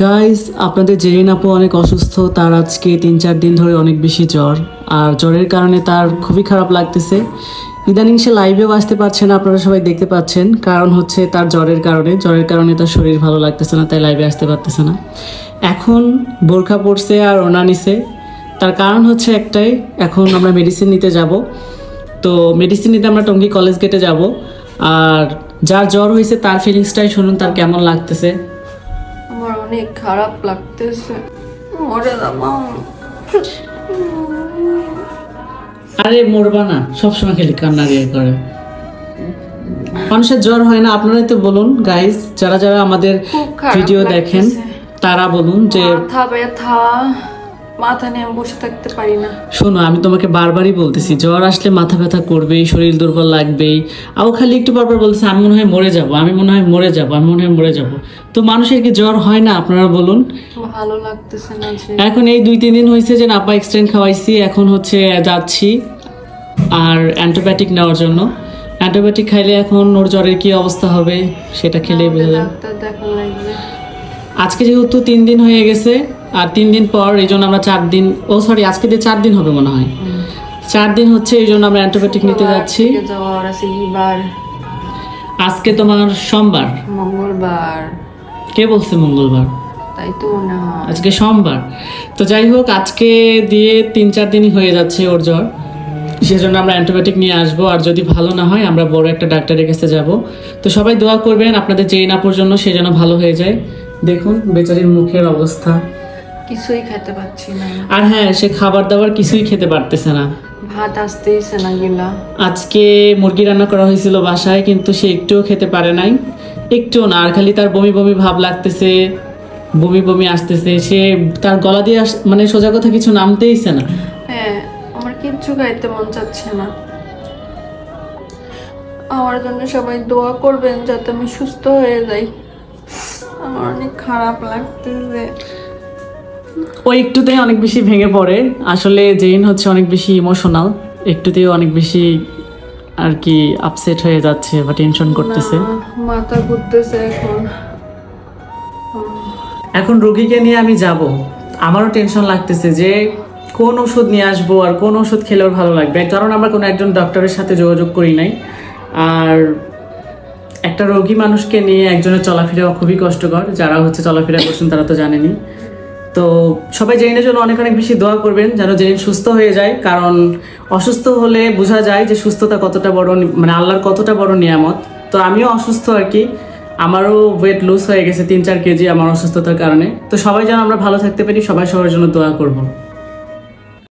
Guys, আপনাদের জেরিন আপু অনেক অসুস্থ। তার আজকে 3-4 দিন ধরে অনেক বেশি জ্বর, আর জ্বরের কারণে তার খুবই খারাপ লাগতেছে। ইদানিং সে লাইভেও আসতে পারছে না, আপনারা সবাই দেখতে পাচ্ছেন। কারণ হচ্ছে তার জ্বরের কারণে তার শরীর ভালো লাগতেছে না, তাই লাইভে আসতে পারতেছে না। এখন বোরখা পরছে আর ওড়না নিছে। তার কারণ হচ্ছে একটাই, এখন আমরা মেডিসিন নিতে যাব। তো মেডিসিন নিতে আমরা টঙ্গী কলেজ গেটে যাব। আর যার জ্বর হয়েছে তার ফিলিংসটাই শুনুন, তার কেমন লাগতেছে। আমার অনেক খারাপ লাগতেছে। আরে মরবা না, সবসময় খালি কান্না দিয়ে করে। মানুষের জ্বর হয় না, আপনারাই তো বলুন গাইজ, যারা যারা আমাদের ভিডিও দেখেন তারা বলুন যে মাথা ব্যথা, মাথা নিয়ে বসে থাকতে পারি না। শোনো, আমি তোমাকে বারবারই বলতেছি, জ্বর আসলে মাথা ব্যথা করবেই, শরীর দুর্বল লাগবেই। আও খালি একটু বারবার বলতেছে আমি মনে হয় মরে যাব, আমি মনে হয় মরে যাব, আমি মনে হয় মরে যাব। তো মানুষের কি জ্বর হয় না? আপনারা বলুন। ভালো লাগতেছে না যে এখন এই 2-3 দিন হয়েছে যে নাপা এক্সটেন্ড খাওয়াইছি, এখন হচ্ছে যাচ্ছি আর অ্যান্টিবায়োটিক নেওয়ার জন্য। অ্যান্টিবায়োটিক খাইলে এখন ওর জ্বরের কি অবস্থা হবে সেটা খেলেই বোঝা যাবে। ডাক্তার দেখানো লাগবে। আজকে যেহেতু 3 দিন হয়ে গেছে, আর 3 দিন পর এই জন্য আমরা 4 দিন, আজকে দিয়ে 4 দিন হবে মনে হয়। 4 দিন হচ্ছে, এই জন্য আমরা অ্যান্টিবায়োটিক নিতে যাচ্ছি। আজকে তোমার সোমবার, মঙ্গলবার। কে বলছে মঙ্গলবার? তাই তো মনে হয়। আজকে সোমবার। তো যাই হোক, আজকে দিয়ে 3-4 দিনই হয়ে যাচ্ছে ওর জ্বর। সেজন্য আমরা অ্যান্টিবায়োটিক নিয়ে আসবো, আর যদি ভালো না হয় আমরা বড় একটা ডাক্তারের কাছে যাব। তো সবাই দোয়া করবেন আপনাদের জেরিন আপুর জন্য, সে যেন ভালো হয়ে যায়। দেখুন বেচারির মুখের অবস্থা, কিছুই খেতে পাচ্ছি না। আর হ্যাঁ, সে খাবার দাবার কিছুই খেতে পারতেছে না। ভাত আসতেইছে না গিলা। আজকে মুরগি রান্না করা হয়েছিল বাসায়, কিন্তু সে একটুও খেতে পারে নাই, একটুও না। আর খালি তার বমি বমি ভাব লাগতেছে, বমি বমি আসতেছে। সে তার গলা দিয়ে মানে সোজা কথা কিছু নামতেইছে না। হ্যাঁ, আমার কিচ্ছু খাইতে মন চাচ্ছে না। আমার জন্য সবাই দোয়া করবেন যাতে আমি সুস্থ হয়ে যাই। আমার অনেক খারাপ লাগতেছে। ও একটুতেই অনেক বেশি ভেঙে পড়ে। আসলে জেরিন হচ্ছে অনেক বেশি ইমোশনাল, একটুতেই অনেক বেশি আর কি আপসেট হয়ে যাচ্ছে বা টেনশন করতেছে। মাথা ঘুরতেছে এখন রোগীকে নিয়ে আমি যাব, আমারও টেনশন লাগতেছে যে কোন ওষুধ নিয়ে আসবো আর কোন ওষুধ খেলে ওর ভালো লাগবে। কারণ আমরা কোনো একজন ডক্টরের সাথে যোগাযোগ করি নাই, আর একটা রোগী মানুষকে নিয়ে একজনের চলাফেরা খুবই কষ্টকর। যারা হচ্ছে চলাফেরা করছেন তারা তো জানেনই। তো সবাই জেরিনের জন্য অনেক অনেক বেশি দোয়া করবেন যেন জেরিন সুস্থ হয়ে যায়। কারণ অসুস্থ হলে বোঝা যায় যে সুস্থতা কতটা বড়, মানে আল্লাহর কতটা বড় নিয়ামত। তো আমিও অসুস্থ আর কি, আমারও ওয়েট লুজ হয়ে গেছে 3-4 কেজি আমার অসুস্থতার কারণে। তো সবাই যেন আমরা ভালো থাকতে পারি, সবাই সবার জন্য দোয়া করবো।